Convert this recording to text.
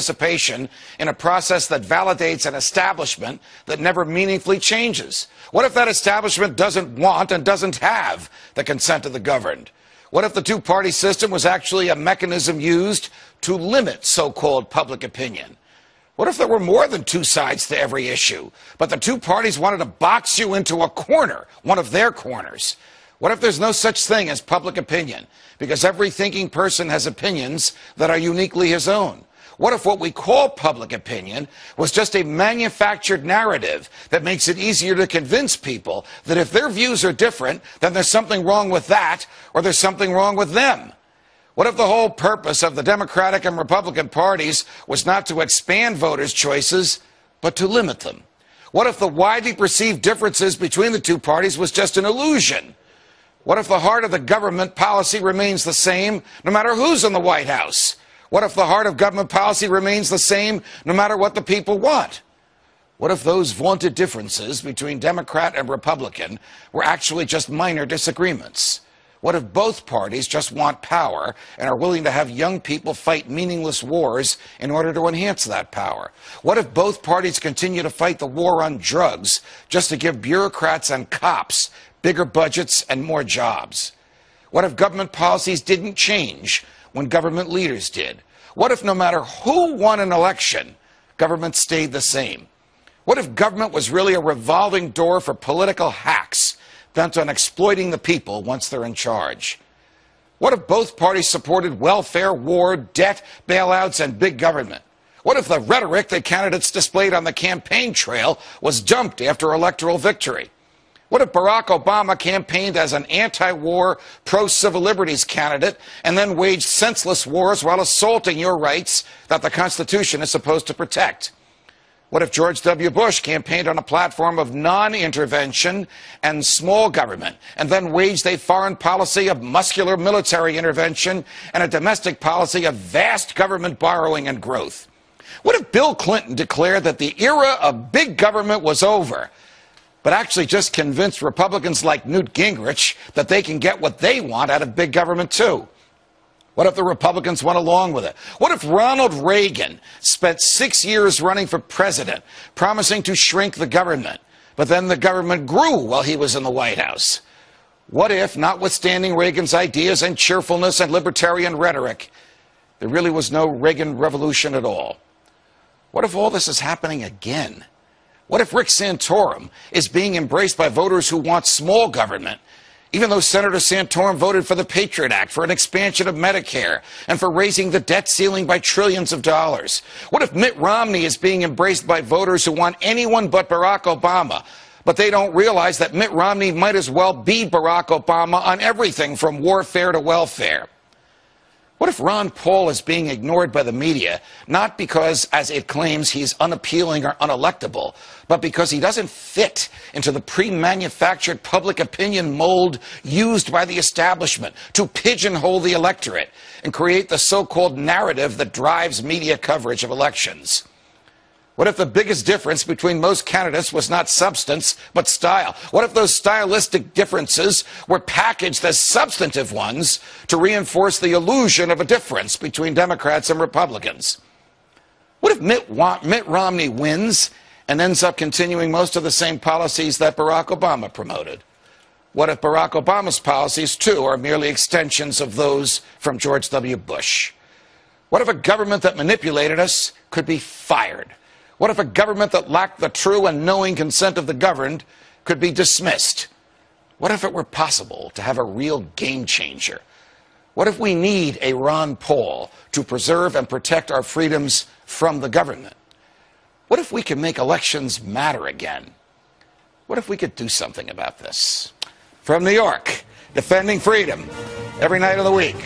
participation in a process that validates an establishment that never meaningfully changes? What if that establishment doesn't want and doesn't have the consent of the governed? What if the two-party system was actually a mechanism used to limit so-called public opinion? What if there were more than two sides to every issue, but the two parties wanted to box you into a corner, one of their corners? What if there's no such thing as public opinion, because every thinking person has opinions that are uniquely his own? What if what we call public opinion was just a manufactured narrative that makes it easier to convince people that if their views are different, then there's something wrong with that, or there's something wrong with them? What if the whole purpose of the Democratic and Republican parties was not to expand voters' choices, but to limit them? What if the widely perceived differences between the two parties was just an illusion? What if the heart of the government policy remains the same no matter who's in the White House? What if the heart of government policy remains the same no matter what the people want? What if those vaunted differences between Democrat and Republican were actually just minor disagreements? What if both parties just want power and are willing to have young people fight meaningless wars in order to enhance that power? What if both parties continue to fight the war on drugs just to give bureaucrats and cops bigger budgets and more jobs? What if government policies didn't change when government leaders did? What if no matter who won an election, government stayed the same? What if government was really a revolving door for political hacks bent on exploiting the people once they're in charge? What if both parties supported welfare, war, debt, bailouts, and big government? What if the rhetoric that candidates displayed on the campaign trail was dumped after electoral victory? What if Barack Obama campaigned as an anti-war, pro-civil liberties candidate and then waged senseless wars while assaulting your rights that the Constitution is supposed to protect? What if George W. Bush campaigned on a platform of non-intervention and small government and then waged a foreign policy of muscular military intervention and a domestic policy of vast government borrowing and growth? What if Bill Clinton declared that the era of big government was over, but actually just convinced Republicans like Newt Gingrich that they can get what they want out of big government too? What if the Republicans went along with it? What if Ronald Reagan spent 6 years running for president, promising to shrink the government, but then the government grew while he was in the White House? What if, notwithstanding Reagan's ideas and cheerfulness and libertarian rhetoric, there really was no Reagan revolution at all? What if all this is happening again? What if Rick Santorum is being embraced by voters who want small government, even though Senator Santorum voted for the Patriot Act, for an expansion of Medicare, and for raising the debt ceiling by trillions of dollars? What if Mitt Romney is being embraced by voters who want anyone but Barack Obama, but they don't realize that Mitt Romney might as well be Barack Obama on everything from warfare to welfare? What if Ron Paul is being ignored by the media, not because, as it claims, he's unappealing or unelectable, but because he doesn't fit into the pre-manufactured public opinion mold used by the establishment to pigeonhole the electorate and create the so-called narrative that drives media coverage of elections? What if the biggest difference between most candidates was not substance, but style? What if those stylistic differences were packaged as substantive ones to reinforce the illusion of a difference between Democrats and Republicans? What if Mitt Romney wins and ends up continuing most of the same policies that Barack Obama promoted? What if Barack Obama's policies, too, are merely extensions of those from George W. Bush? What if a government that manipulated us could be fired? What if a government that lacked the true and knowing consent of the governed could be dismissed? What if it were possible to have a real game changer? What if we need a Ron Paul to preserve and protect our freedoms from the government? What if we could make elections matter again? What if we could do something about this? From New York, defending freedom every night of the week.